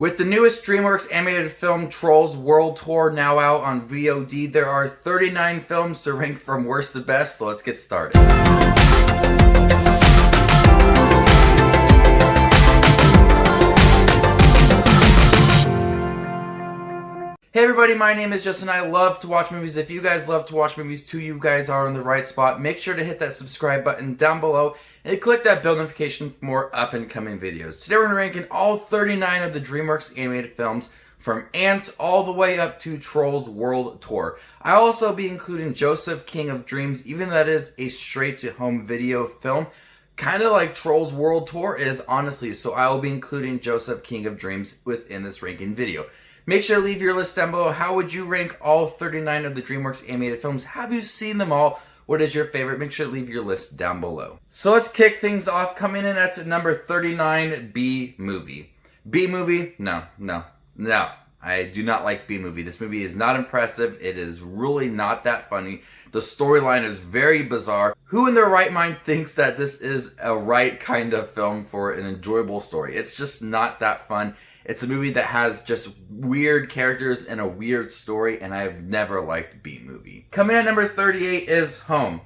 With the newest Dreamworks animated film Trolls World Tour now out on VOD, there are 39 films to rank from worst to best, so let's get started. Hey everybody, my name is Justin. I love to watch movies. If you guys love to watch movies too, you guys are in the right spot. Make sure to hit that subscribe button down below and click that bell notification for more up and coming videos. Today we're going to rank in all 39 of the Dreamworks animated films from Antz all the way up to Trolls World Tour. I'll also be including Joseph, King of Dreams, even though that is a straight-to-home video film. Kind of like Trolls World Tour is, honestly, so I will be including Joseph, King of Dreams within this ranking video. Make sure to leave your list down below. How would you rank all 39 of the Dreamworks animated films? Have you seen them all? What is your favorite? Make sure to leave your list down below. So let's kick things off. Coming in at number 39, B Movie. B Movie? No. I do not like B Movie. This movie is not impressive. It is really not that funny. The storyline is very bizarre. Who in their right mind thinks that this is a right kind of film for an enjoyable story? It's just not that fun. It's a movie that has just weird characters and a weird story, and I've never liked B Movie. Coming at number 38 is Home.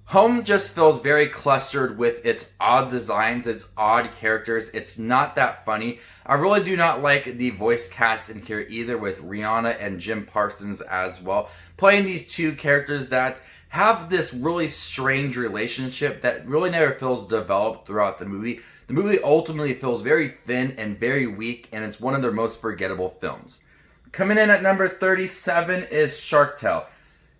Home just feels very clustered with its odd designs, its odd characters. It's not that funny. I really do not like the voice cast in here either, with Rihanna and Jim Parsons as well, playing these two characters that have this really strange relationship that really never feels developed throughout the movie. The movie ultimately feels very thin and very weak, and it's one of their most forgettable films. Coming in at number 37 is Shark Tale.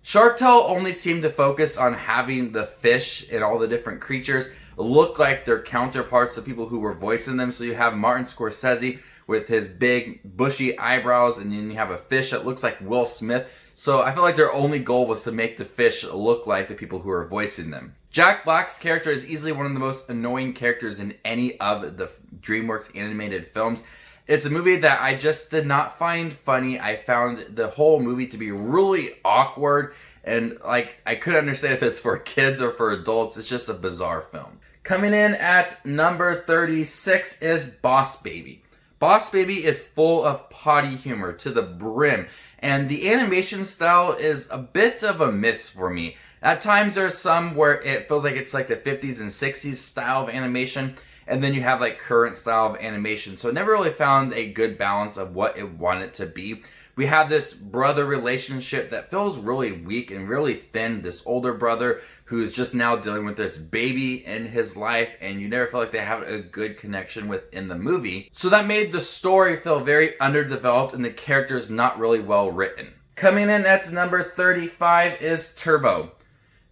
Shark Tale only seemed to focus on having the fish and all the different creatures look like their counterparts, the people who were voicing them. So you have Martin Scorsese with his big bushy eyebrows, and then you have a fish that looks like Will Smith. So I feel like their only goal was to make the fish look like the people who are voicing them. Jack Black's character is easily one of the most annoying characters in any of the Dreamworks animated films. It's a movie that I just did not find funny. I found the whole movie to be really awkward, and like I couldn't understand if it's for kids or for adults. It's just a bizarre film. Coming in at number 36 is Boss Baby. Boss Baby is full of potty humor to the brim, and the animation style is a bit of a miss for me. At times there's some where it feels like it's like the 50s and 60s style of animation, and then you have like current style of animation. So I never really found a good balance of what it wanted to be. We have this brother relationship that feels really weak and really thin. This older brother who's just now dealing with this baby in his life, and you never feel like they have a good connection within the movie. So that made the story feel very underdeveloped and the characters not really well written. Coming in at number 35 is Turbo.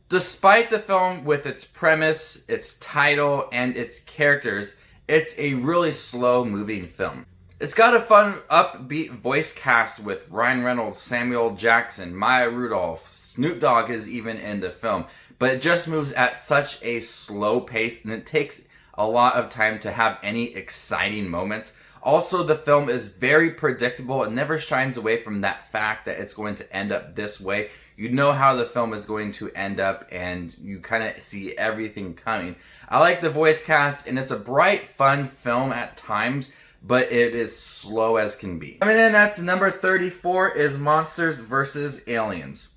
Despite the film with its premise, its title, and its characters, it's a really slow moving film. It's got a fun, upbeat voice cast with Ryan Reynolds, Samuel Jackson, Maya Rudolph, Snoop Dogg is even in the film, but it just moves at such a slow pace, and it takes a lot of time to have any exciting moments. Also, the film is very predictable. It never shines away from that fact that it's going to end up this way. You know how the film is going to end up, and you kind of see everything coming. I like the voice cast, and it's a bright, fun film at times, but it is slow as can be. Coming in at number 34 is Monsters vs. Aliens.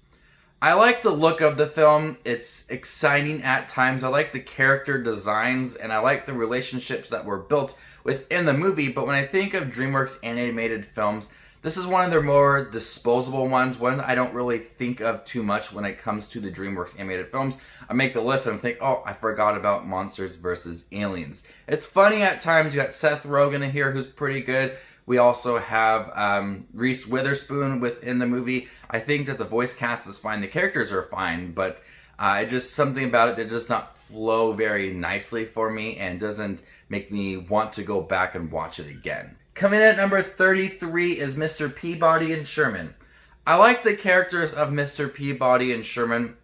I like the look of the film. It's exciting at times. I like the character designs, and I like the relationships that were built within the movie. But when I think of Dreamworks animated films, this is one of their more disposable ones, one I don't really think of too much when it comes to the Dreamworks animated films. I make the list and think, oh, I forgot about Monsters vs. Aliens. It's funny at times. You got Seth Rogen in here who's pretty good. We also have Reese Witherspoon within the movie. I think that the voice cast is fine. The characters are fine, but just something about it that does not flow very nicely for me and doesn't make me want to go back and watch it again. Coming in at number 33 is Mr. Peabody and Sherman. I like the characters of Mr. Peabody and Sherman,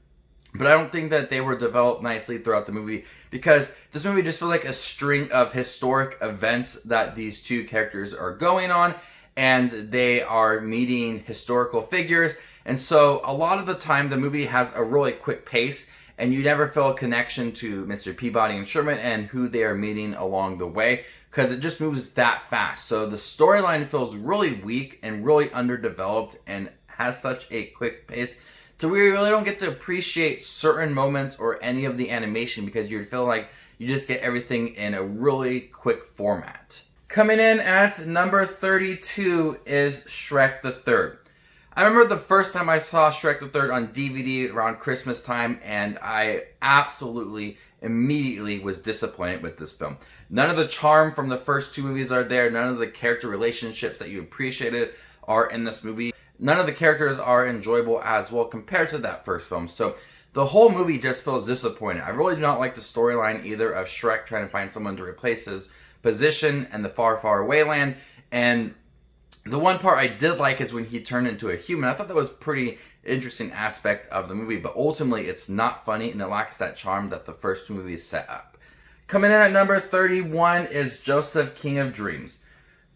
but I don't think that they were developed nicely throughout the movie, because this movie just feels like a string of historic events that these two characters are going on, and they are meeting historical figures. And so a lot of the time the movie has a really quick pace, and you never feel a connection to Mr. Peabody and Sherman and who they are meeting along the way, because it just moves that fast. So the storyline feels really weak and really underdeveloped and has such a quick pace to where you really don't get to appreciate certain moments or any of the animation, because you feel like you just get everything in a really quick format. Coming in at number 32 is Shrek the Third. I remember the first time I saw Shrek the Third on DVD around Christmas time, and I absolutely immediately was disappointed with this film. None of the charm from the first two movies are there. None of the character relationships that you appreciated are in this movie. None of the characters are enjoyable as well compared to that first film. So the whole movie just feels disappointing. I really do not like the storyline either of Shrek trying to find someone to replace his position in the far, far away land. And the one part I did like is when he turned into a human. I thought that was a pretty interesting aspect of the movie, but ultimately it's not funny and it lacks that charm that the first two movies set up. Coming in at number 31 is Joseph, King of Dreams.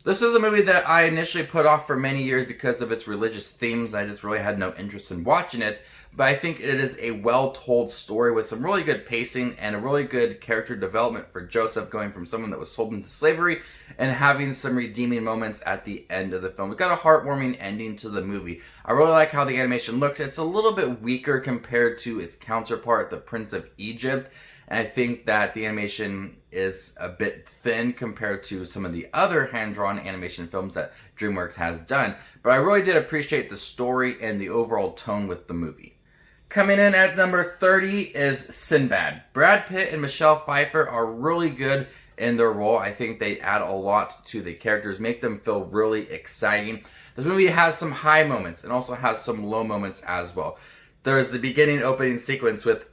This is a movie that I initially put off for many years because of its religious themes. I just really had no interest in watching it, but I think it is a well-told story with some really good pacing and a really good character development for Joseph, going from someone that was sold into slavery and having some redeeming moments at the end of the film. It got a heartwarming ending to the movie. I really like how the animation looks. It's a little bit weaker compared to its counterpart, The Prince of Egypt, and I think that the animation is a bit thin compared to some of the other hand-drawn animation films that Dreamworks has done, but I really did appreciate the story and the overall tone with the movie. Coming in at number 30 is Sinbad. Brad Pitt and Michelle Pfeiffer are really good in their role. I think they add a lot to the characters, make them feel really exciting. This movie has some high moments and also has some low moments as well. There's the beginning opening sequence with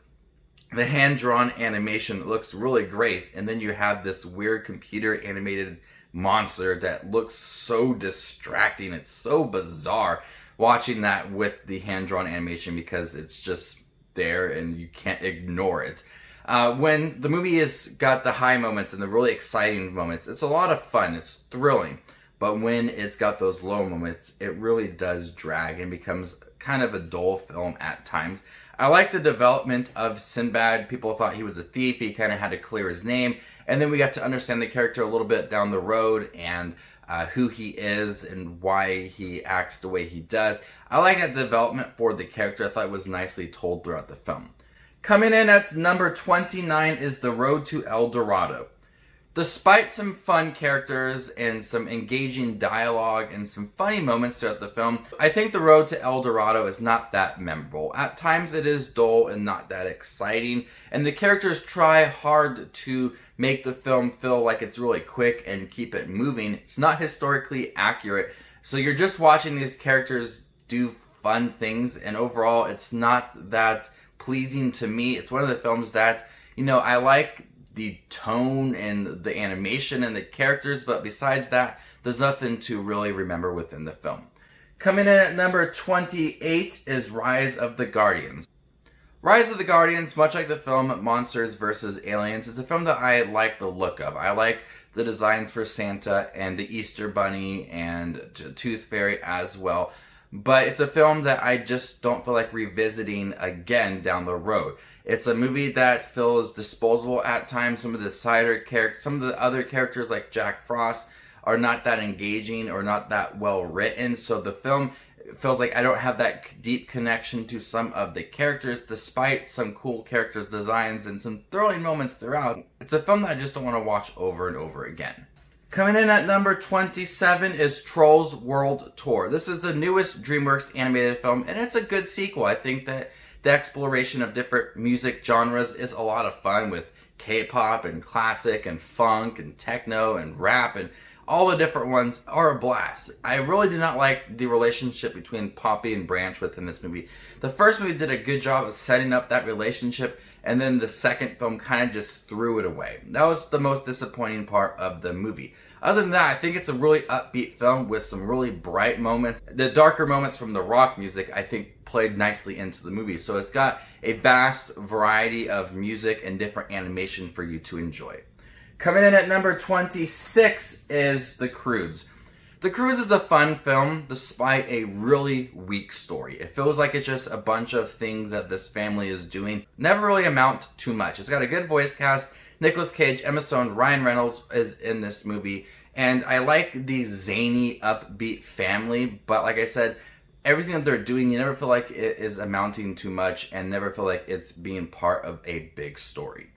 the hand-drawn animation that looks really great, and then you have this weird computer animated monster that looks so distracting. It's so bizarre watching that with the hand-drawn animation because it's just there and you can't ignore it. When the movie has got the high moments and the really exciting moments, it's a lot of fun, it's thrilling. But when it's got those low moments, it really does drag and becomes kind of a dull film at times. I like the development of Sinbad. People thought he was a thief. He kind of had to clear his name. And then we got to understand the character a little bit down the road and who he is and why he acts the way he does. I like that development for the character. I thought it was nicely told throughout the film. Coming in at number 29 is The Road to El Dorado. Despite some fun characters and some engaging dialogue and some funny moments throughout the film, I think The Road to El Dorado is not that memorable. At times it is dull and not that exciting, and the characters try hard to make the film feel like it's really quick and keep it moving. It's not historically accurate, so you're just watching these characters do fun things, and overall it's not that pleasing to me. It's one of the films that, I like the tone and the animation and the characters, but besides that, there's nothing to really remember within the film. Coming in at number 28 is Rise of the Guardians. Rise of the Guardians, much like the film Monsters vs. Aliens, is a film that I like the look of. I like the designs for Santa and the Easter Bunny and Tooth Fairy as well. But it's a film that I just don't feel like revisiting again down the road. It's a movie that feels disposable at times. Some of the other characters like Jack Frost are not that engaging or not that well written. So the film feels like I don't have that deep connection to some of the characters, despite some cool characters designs and some thrilling moments throughout. It's a film that I just don't want to watch over and over again. Coming in at number 27 is Trolls World Tour. This is the newest Dreamworks animated film, and it's a good sequel. I think that the exploration of different music genres is a lot of fun with K-pop and classic and funk and techno and rap, and all the different ones are a blast. I really did not like the relationship between Poppy and Branch within this movie. The first movie did a good job of setting up that relationship, and then the second film kind of just threw it away. That was the most disappointing part of the movie. Other than that, I think it's a really upbeat film with some really bright moments. The darker moments from the rock music, I think, played nicely into the movie. So it's got a vast variety of music and different animation for you to enjoy. Coming in at number 26 is The Croods. The Croods is a fun film despite a really weak story. It feels like it's just a bunch of things that this family is doing. Never really amount to much. It's got a good voice cast. Nicolas Cage, Emma Stone, Ryan Reynolds is in this movie. And I like the zany, upbeat family. But like I said, everything that they're doing, you never feel like it is amounting to much and never feel like it's being part of a big story.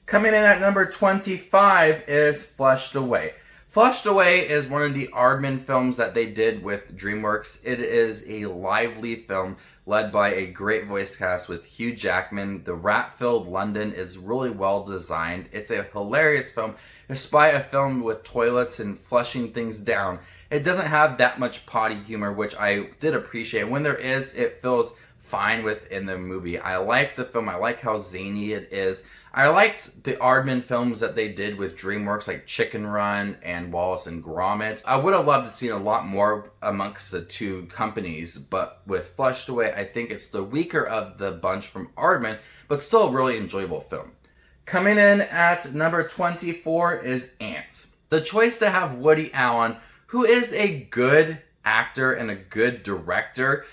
Coming in at number 25 is Flushed Away. Flushed Away is one of the Aardman films that they did with Dreamworks. It is a lively film led by a great voice cast with Hugh Jackman. The rat-filled London is really well designed. It's a hilarious film. Despite a film with toilets and flushing things down, it doesn't have that much potty humor, which I did appreciate. When there is, it feels fine within the movie. I like the film. I like how zany it is. I liked the Aardman films that they did with Dreamworks, like Chicken Run and Wallace and Gromit. I would have loved to see a lot more amongst the two companies, but with Flushed Away, I think it's the weaker of the bunch from Aardman, but still a really enjoyable film. Coming in at number 24 is Antz. The choice to have Woody Allen, who is a good actor and a good director,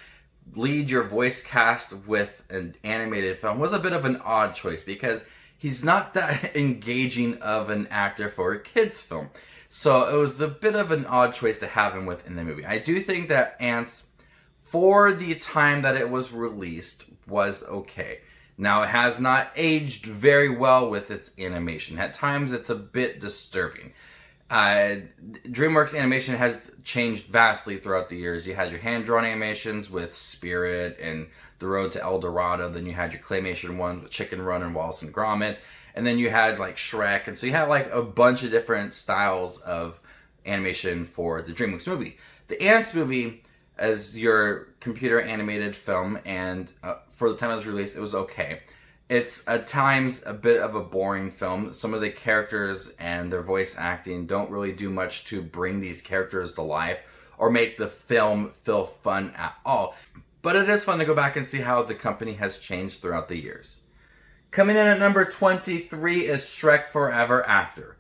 lead your voice cast with an animated film was a bit of an odd choice because he's not that engaging of an actor for a kid's film. So it was a bit of an odd choice to have him with in the movie. I do think that Antz, for the time that it was released, was okay. Now, it has not aged very well with its animation. At times, it's a bit disturbing. DreamWorks animation has changed vastly throughout the years. You had your hand-drawn animations with Spirit and The Road to El Dorado. Then you had your claymation ones with Chicken Run and Wallace and Gromit. And then you had like Shrek. And so you had like a bunch of different styles of animation for the DreamWorks movie. The Antz movie, as your computer animated film, and for the time it was released, it was okay. It's at times a bit of a boring film. Some of the characters and their voice acting don't really do much to bring these characters to life or make the film feel fun at all. But it is fun to go back and see how the company has changed throughout the years. Coming in at number 23 is Shrek Forever After.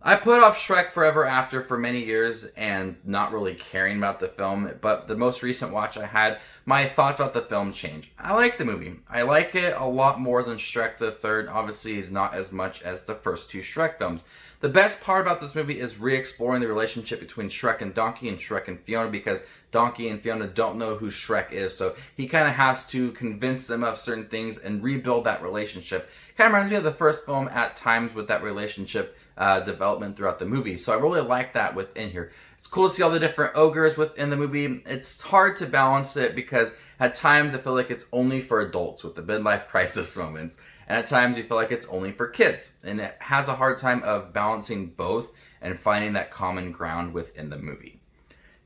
I put off Shrek Forever After for many years and not really caring about the film, but the most recent watch I had, my thoughts about the film changed. I like the movie. I like it a lot more than Shrek the Third, obviously not as much as the first two Shrek films. The best part about this movie is re-exploring the relationship between Shrek and Donkey and Shrek and Fiona, because Donkey and Fiona don't know who Shrek is, so he kind of has to convince them of certain things and rebuild that relationship. Kind of reminds me of the first film at times with that relationship development throughout the movie. So I really like that within here. It's cool to see all the different ogres within the movie. It's hard to balance it because at times I feel like it's only for adults with the midlife crisis moments. And at times you feel like it's only for kids. And it has a hard time of balancing both and finding that common ground within the movie.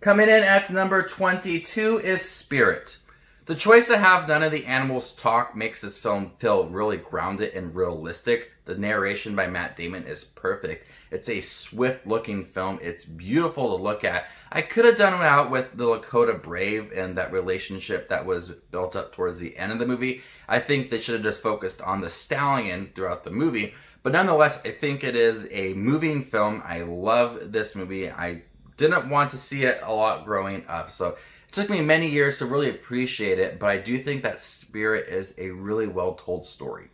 Coming in at number 22 is Spirit. The choice to have none of the animals talk makes this film feel really grounded and realistic. The narration by Matt Damon is perfect. It's a swift-looking film. It's beautiful to look at. I could have done it out with the Lakota Brave and that relationship that was built up towards the end of the movie. I think they should have just focused on the stallion throughout the movie. But nonetheless, I think it is a moving film. I love this movie. I didn't want to see it a lot growing up, so it took me many years to really appreciate it, but I do think that Spirit is a really well-told story.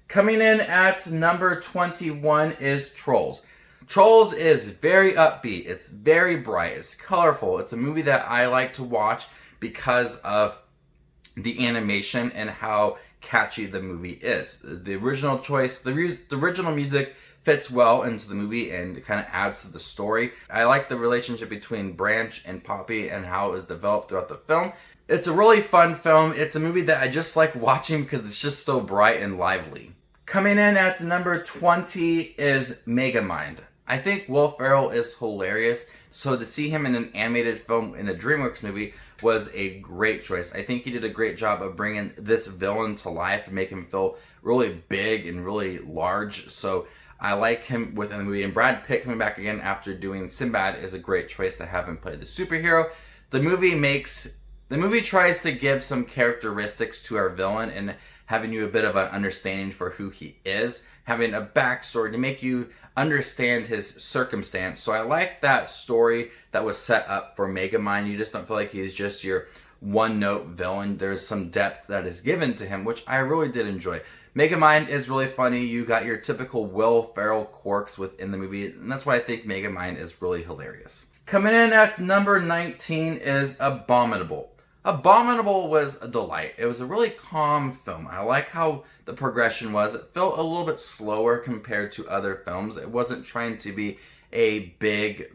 Coming in at number 21 is Trolls. Trolls is very upbeat. It's very bright. It's colorful. It's a movie that I like to watch because of the animation and how catchy the movie is. The original choice, the original music fits well into the movie and kind of adds to the story. I like the relationship between Branch and Poppy and how it was developed throughout the film. It's a really fun film. It's a movie that I just like watching because it's just so bright and lively. Coming in at number 20 is Megamind. I think Will Ferrell is hilarious, so to see him in an animated film in a DreamWorks movie was a great choice. I think he did a great job of bringing this villain to life and make him feel really big and really large. So I like him within the movie, and Brad Pitt coming back again after doing Sinbad is a great choice to have him play the superhero. The movie tries to give some characteristics to our villain and having you a bit of an understanding for who he is, having a backstory to make you understand his circumstance. So I like that story that was set up for Megamind. You just don't feel like he's just your one-note villain. There's some depth that is given to him, which I really did enjoy. Megamind is really funny. You got your typical Will Ferrell quirks within the movie, and that's why I think Megamind is really hilarious. Coming in at number 19 is Abominable. Abominable was a delight. It was a really calm film. I like how the progression was. It felt a little bit slower compared to other films. It wasn't trying to be a big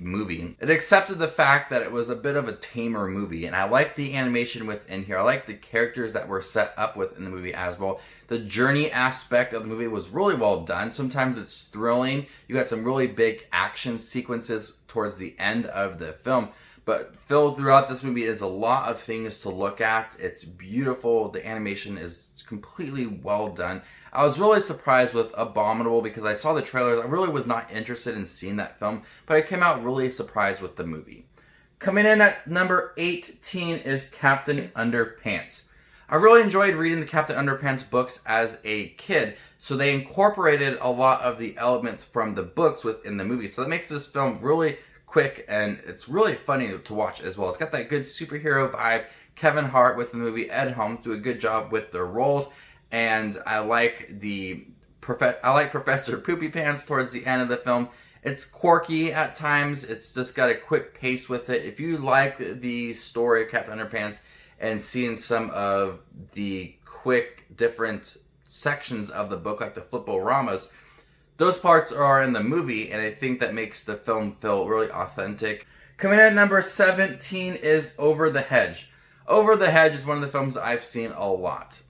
movie. It accepted the fact that it was a bit of a tamer movie, and I liked the animation within here. I liked the characters that were set up within the movie as well. The journey aspect of the movie was really well done. Sometimes it's thrilling. You got some really big action sequences towards the end of the film, but filled throughout this movie is a lot of things to look at. It's beautiful. The animation is completely well done. I was really surprised with Abominable because I saw the trailers. I really was not interested in seeing that film, but I came out really surprised with the movie. Coming in at number 18 is Captain Underpants. I really enjoyed reading the Captain Underpants books as a kid, so they incorporated a lot of the elements from the books within the movie. So that makes this film really quick, and it's really funny to watch as well. It's got that good superhero vibe. Kevin Hart with the movie, Ed Helms do a good job with their roles, and I like Professor Poopy Pants towards the end of the film. It's quirky at times. It's just got a quick pace with it. If you like the story of Captain Underpants and seeing some of the quick different sections of the book, like the flip-o-ramas, those parts are in the movie, and I think that makes the film feel really authentic. Coming in at number 17 is Over the Hedge. Over the Hedge is one of the films I've seen a lot.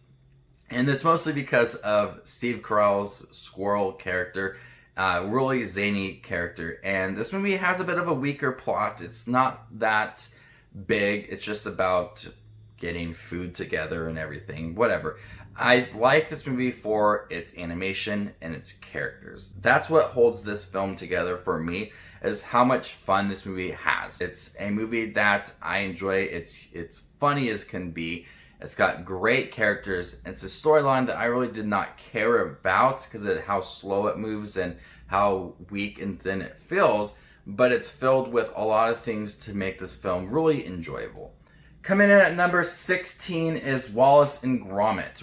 And it's mostly because of Steve Carell's squirrel character, really zany character. And this movie has a bit of a weaker plot. It's not that big. It's just about getting food together and everything. Whatever. I like this movie for its animation and its characters. That's what holds this film together for me, is how much fun this movie has. It's a movie that I enjoy. It's funny as can be. It's got great characters. It's a storyline that I really did not care about because of how slow it moves and how weak and thin it feels, but it's filled with a lot of things to make this film really enjoyable. Coming in at number 16 is Wallace and Gromit.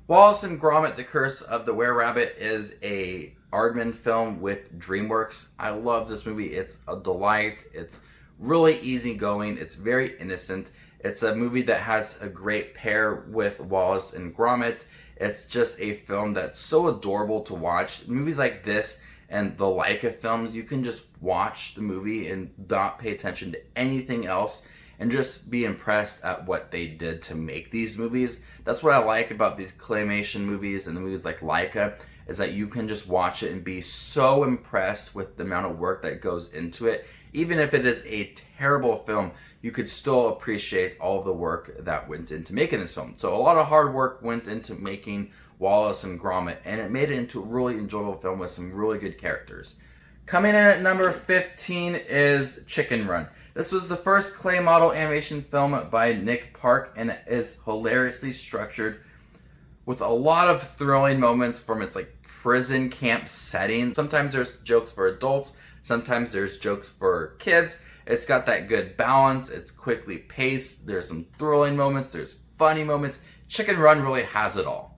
Wallace and Gromit, The Curse of the Were-Rabbit is a Aardman film with Dreamworks. I love this movie. It's a delight. It's really easygoing. It's very innocent. It's a movie that has a great pair with Wallace and Gromit. It's just a film that's so adorable to watch. Movies like this and the Leica films, you can just watch the movie and not pay attention to anything else and just be impressed at what they did to make these movies. That's what I like about these claymation movies and the movies like Leica, is that you can just watch it and be so impressed with the amount of work that goes into it. Even if it is a terrible film, you could still appreciate all of the work that went into making this film. So a lot of hard work went into making Wallace and Gromit, and it made it into a really enjoyable film with some really good characters. Coming in at number 15 is Chicken Run. This was the first clay model animation film by Nick Park, and it is hilariously structured with a lot of thrilling moments from its prison camp setting. Sometimes there's jokes for adults, sometimes there's jokes for kids. It's got that good balance. It's quickly paced. There's some thrilling moments. There's funny moments. Chicken Run really has it all.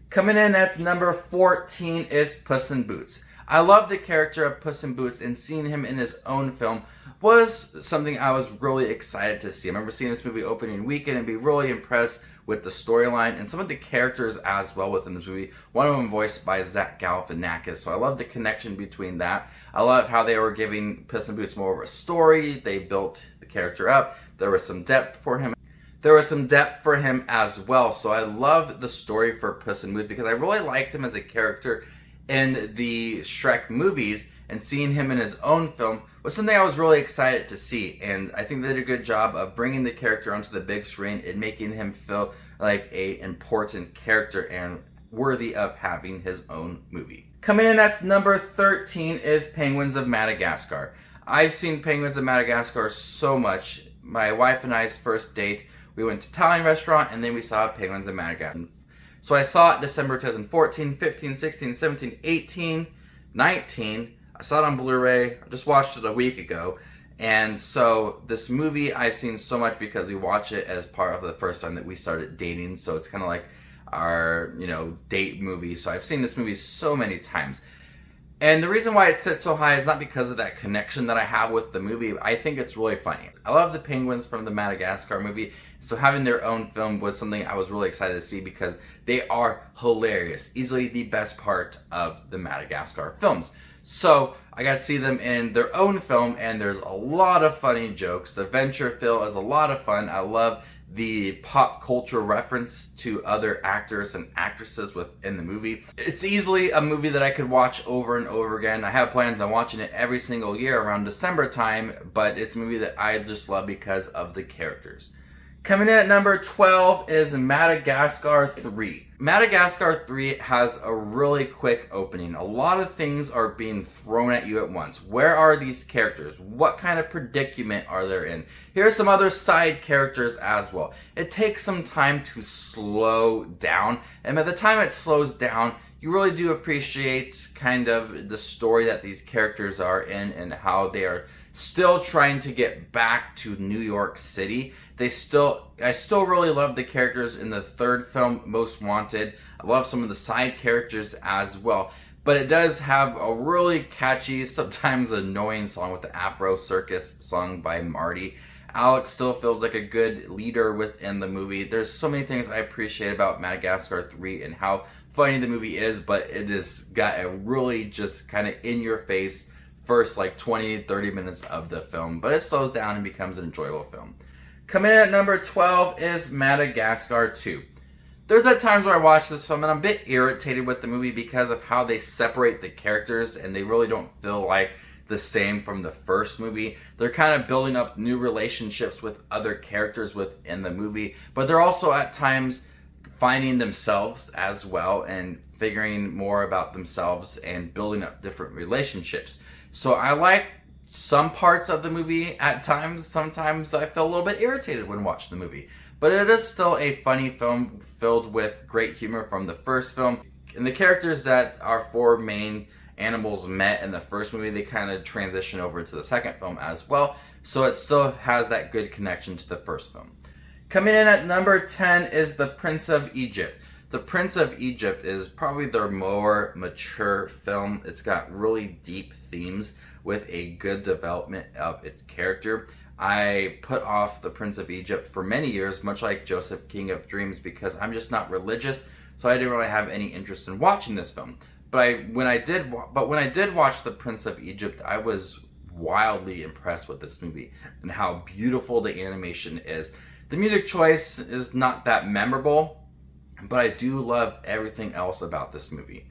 Coming in at number 14 is Puss in Boots. I love the character of Puss in Boots, and seeing him in his own film was something I was really excited to see. I remember seeing this movie opening weekend and be really impressed with the storyline and some of the characters as well within this movie. One of them voiced by Zach Galifianakis, so I love the connection between that. I love how they were giving Puss in Boots more of a story. They built the character up. There was some depth for him. There was some depth for him as well, so I love the story for Puss in Boots because I really liked him as a character in the Shrek movies, and seeing him in his own film was something I was really excited to see, and I think they did a good job of bringing the character onto the big screen and making him feel like an important character and worthy of having his own movie. Coming in at number 13 is Penguins of Madagascar. I've seen Penguins of Madagascar so much. My wife and I's first date, we went to an Italian restaurant and then we saw Penguins of Madagascar. So I saw it December 2014, 15, 16, 17, 18, 2019. I saw it on Blu-ray. I just watched it a week ago. And so this movie I've seen so much because we watch it as part of the first time that we started dating. So it's kind of like our, date movie. So I've seen this movie so many times. And the reason why it sits so high is not because of that connection that I have with the movie. I think it's really funny. I love the penguins from the Madagascar movie. So having their own film was something I was really excited to see because they are hilarious. Easily the best part of the Madagascar films. So I got to see them in their own film, and there's a lot of funny jokes. The Venture Phil is a lot of fun. I love the pop culture reference to other actors and actresses within the movie. It's easily a movie that I could watch over and over again. I have plans on watching it every single year around December time, but it's a movie that I just love because of the characters. Coming in at number 12 is Madagascar 3. Madagascar 3 has a really quick opening. A lot of things are being thrown at you at once. Where are these characters? What kind of predicament are they in? Here are some other side characters as well. It takes some time to slow down, and by the time it slows down, you really do appreciate kind of the story that these characters are in and how they are still trying to get back to New York City. I still really love the characters in the third film, Most Wanted. I love some of the side characters as well. But it does have a really catchy, sometimes annoying song with the Afro Circus sung by Marty. Alex still feels like a good leader within the movie. There's so many things I appreciate about Madagascar 3 and how funny the movie is, but it has got a really just kind of in-your-face first 20-30 minutes of the film. But it slows down and becomes an enjoyable film. Coming in at number 12 is Madagascar 2. There's at times where I watch this film and I'm a bit irritated with the movie because of how they separate the characters and they really don't feel like the same from the first movie. They're kind of building up new relationships with other characters within the movie, but they're also at times finding themselves as well and figuring more about themselves and building up different relationships. So I like some parts of the movie at times. Sometimes I feel a little bit irritated when watching the movie. But it is still a funny film filled with great humor from the first film. And the characters that our four main animals met in the first movie, they kind of transition over to the second film as well. So it still has that good connection to the first film. Coming in at number 10 is The Prince of Egypt. The Prince of Egypt is probably their more mature film. It's got really deep themes with a good development of its character. I put off The Prince of Egypt for many years, much like Joseph, King of Dreams, because I'm just not religious, so I didn't really have any interest in watching this film. But when I did watch The Prince of Egypt, I was wildly impressed with this movie and how beautiful the animation is. The music choice is not that memorable, but I do love everything else about this movie.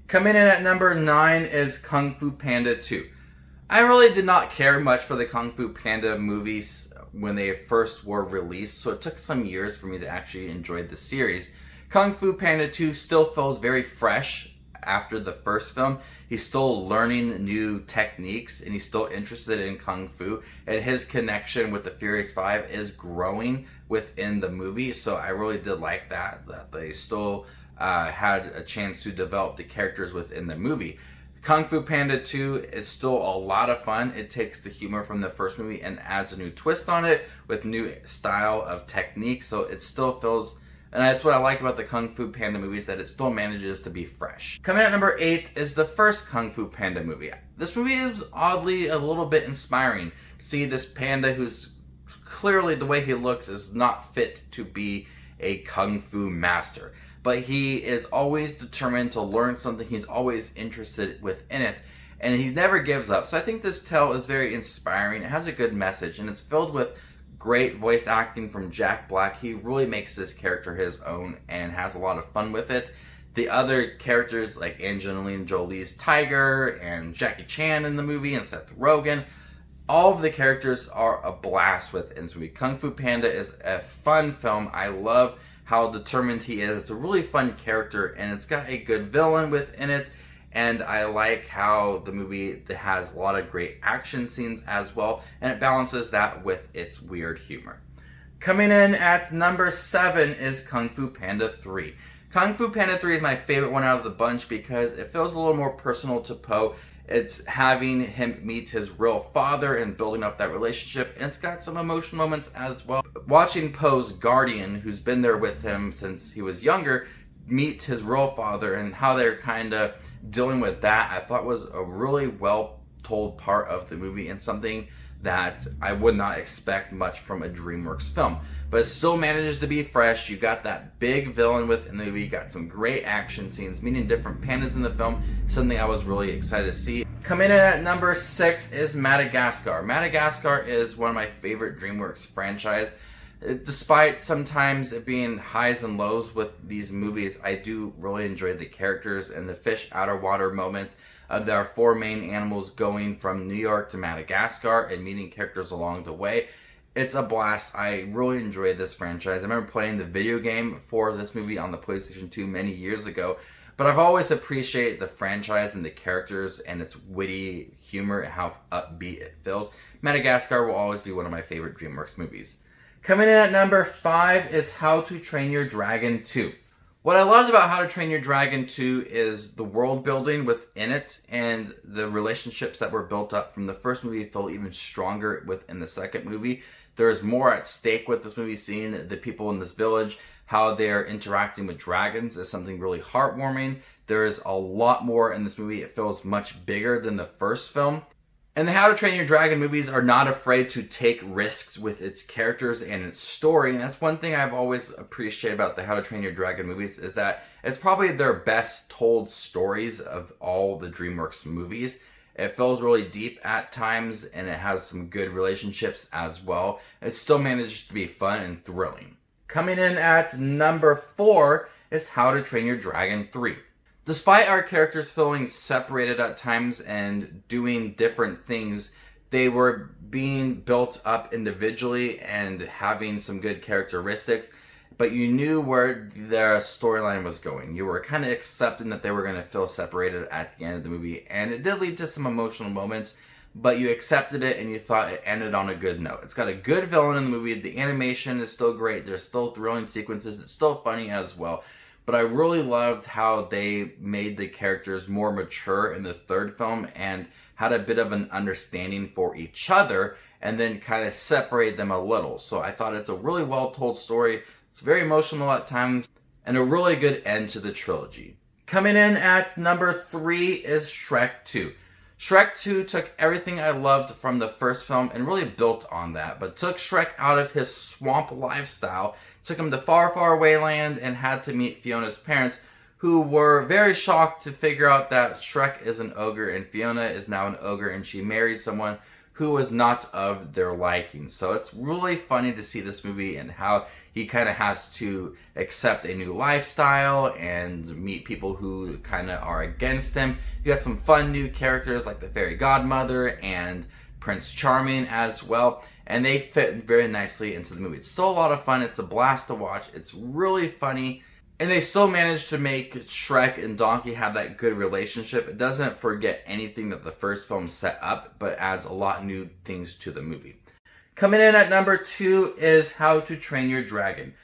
Coming in at number 9 is Kung Fu Panda 2. I really did not care much for the Kung Fu Panda movies when they first were released, so it took some years for me to actually enjoy the series. Kung Fu Panda 2 still feels very fresh after the first film. He's still learning new techniques and he's still interested in Kung Fu, and his connection with the Furious Five is growing within the movie, so I really did like that they still had a chance to develop the characters within the movie. Kung Fu Panda 2 is still a lot of fun. It takes the humor from the first movie and adds a new twist on it with new style of technique, so it still feels, and that's what I like about the Kung Fu Panda movies, that it still manages to be fresh. Coming at number 8 is the first Kung Fu Panda movie. This movie is oddly a little bit inspiring. See this panda who's clearly, the way he looks, is not fit to be a Kung Fu master. But he is always determined to learn something. He's always interested within it. And he never gives up. So I think this tale is very inspiring. It has a good message. And it's filled with great voice acting from Jack Black. He really makes this character his own and has a lot of fun with it. The other characters like Angelina Jolie's Tiger and Jackie Chan in the movie and Seth Rogen, all of the characters are a blast within this movie. Kung Fu Panda is a fun film. I love how determined he is. It's a really fun character and it's got a good villain within it, and I like how the movie has a lot of great action scenes as well, and it balances that with its weird humor. Coming in at number 7 is Kung Fu Panda 3. Kung Fu Panda 3 is my favorite one out of the bunch because it feels a little more personal to Po. It's having him meet his real father and building up that relationship, and it's got some emotional moments as well. Watching Po's guardian, who's been there with him since he was younger, meet his real father and how they're kind of dealing with that, I thought was a really well told part of the movie and something that I would not expect much from a Dreamworks film. But it still manages to be fresh. You got that big villain within the movie, you got some great action scenes, meeting different pandas in the film, something I was really excited to see. Coming in at number 6 is Madagascar. Madagascar is one of my favorite Dreamworks franchise. Despite sometimes it being highs and lows with these movies, I do really enjoy the characters and the fish out of water moments of our 4 main animals going from New York to Madagascar and meeting characters along the way. It's a blast. I really enjoy this franchise. I remember playing the video game for this movie on the PlayStation 2 many years ago, but I've always appreciated the franchise and the characters and its witty humor and how upbeat it feels. Madagascar will always be one of my favorite Dreamworks movies. Coming in at number 5 is How to Train Your Dragon 2. What I loved about How to Train Your Dragon 2 is the world building within it, and the relationships that were built up from the first movie feel even stronger within the second movie. There's more at stake with this movie, seeing the people in this village, how they're interacting with dragons is something really heartwarming. There's a lot more in this movie. It feels much bigger than the first film. And the How to Train Your Dragon movies are not afraid to take risks with its characters and its story. And that's one thing I've always appreciated about the How to Train Your Dragon movies, is that it's probably their best told stories of all the Dreamworks movies. It feels really deep at times, and it has some good relationships as well. It still manages to be fun and thrilling. Coming in at number 4 is How to Train Your Dragon 3. Despite our characters feeling separated at times and doing different things, they were being built up individually and having some good characteristics, but you knew where their storyline was going. You were kind of accepting that they were going to feel separated at the end of the movie, and it did lead to some emotional moments, but you accepted it and you thought it ended on a good note. It's got a good villain in the movie. The animation is still great. There's still thrilling sequences. It's still funny as well. But I really loved how they made the characters more mature in the third film and had a bit of an understanding for each other and then kind of separate them a little. So I thought it's a really well told story. It's very emotional at times and a really good end to the trilogy. Coming in at number 3 is Shrek 2. Shrek 2 took everything I loved from the first film and really built on that, but took Shrek out of his swamp lifestyle, took him to far, far away land, and had to meet Fiona's parents, who were very shocked to figure out that Shrek is an ogre and Fiona is now an ogre, and she married someone who was not of their liking. So it's really funny to see this movie and how he kind of has to accept a new lifestyle and meet people who kind of are against him. You got some fun new characters like the fairy godmother and Prince Charming as well, and they fit very nicely into the movie. It's still a lot of fun. It's a blast to watch. It's really funny. And they still managed to make Shrek and Donkey have that good relationship. It doesn't forget anything that the first film set up, but adds a lot of new things to the movie. Coming in at number 2 is How to Train Your Dragon.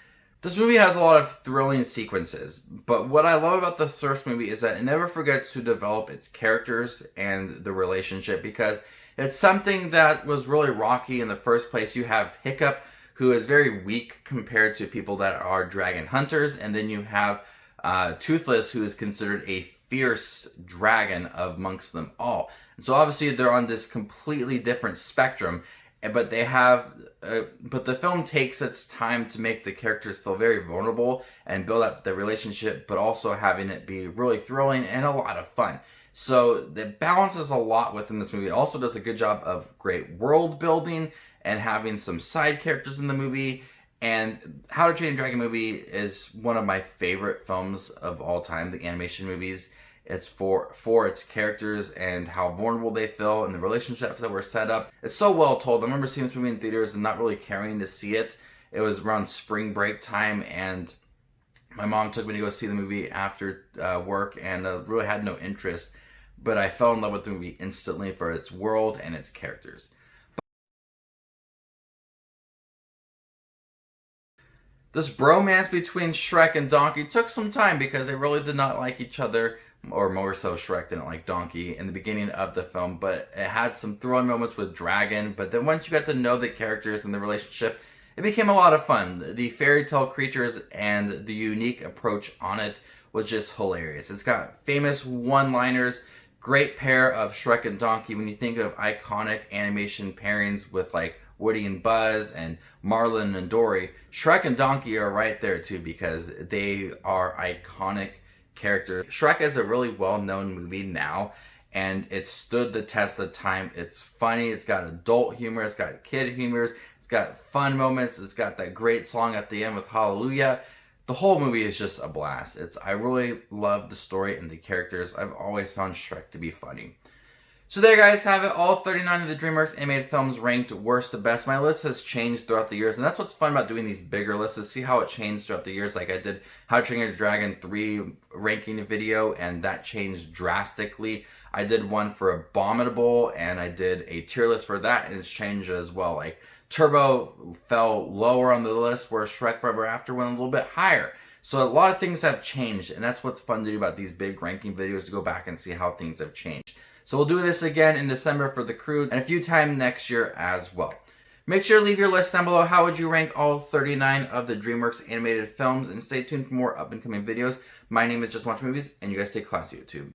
This movie has a lot of thrilling sequences, but what I love about the first movie is that it never forgets to develop its characters and the relationship, because it's something that was really rocky in the first place. You have Hiccup, who is very weak compared to people that are dragon hunters. And then you have Toothless, who is considered a fierce dragon amongst them all. And so obviously they're on this completely different spectrum, but they have, but the film takes its time to make the characters feel very vulnerable and build up the relationship, but also having it be really thrilling and a lot of fun. So it balances a lot within this movie. It also does a good job of great world building and having some side characters in the movie. And How to Train Your Dragon movie is one of my favorite films of all time, the animation movies. It's for its characters and how vulnerable they feel and the relationships that were set up. It's so well told. I remember seeing this movie in theaters and not really caring to see it. It was around spring break time, and my mom took me to go see the movie after work, and really had no interest. But I fell in love with the movie instantly for its world and its characters. This bromance between Shrek and Donkey took some time because they really did not like each other, or more so Shrek didn't like Donkey in the beginning of the film, but it had some thrilling moments with Dragon. But then once you got to know the characters and the relationship, it became a lot of fun. The fairy tale creatures and the unique approach on it was just hilarious. It's got famous one-liners, great pair of Shrek and Donkey. When you think of iconic animation pairings with like Woody and Buzz and Marlin and Dory, Shrek and Donkey are right there too because they are iconic characters. Shrek is a really well-known movie now, and it stood the test of time. It's funny, it's got adult humor, it's got kid humor, it's got fun moments, it's got that great song at the end with Hallelujah. The whole movie is just a blast. I really love the story and the characters. I've always found Shrek to be funny. So there you guys have it, all 39 of the Dreamworks animated films ranked worst to best. My list has changed throughout the years, and that's what's fun about doing these bigger lists, is see how it changed throughout the years. Like I did How to Train Your Dragon 3 ranking video, and that changed drastically. I did one for Abominable, and I did a tier list for that, and it's changed as well. Like Turbo fell lower on the list, where Shrek Forever After went a little bit higher. So a lot of things have changed, and that's what's fun to do about these big ranking videos, to go back and see how things have changed. So we'll do this again in December for the Croods, and a few times next year as well. Make sure to leave your list down below. How would you rank all 39 of the Dreamworks animated films? And stay tuned for more up and coming videos. My name is Just Watch Movies, and you guys stay classy, YouTube.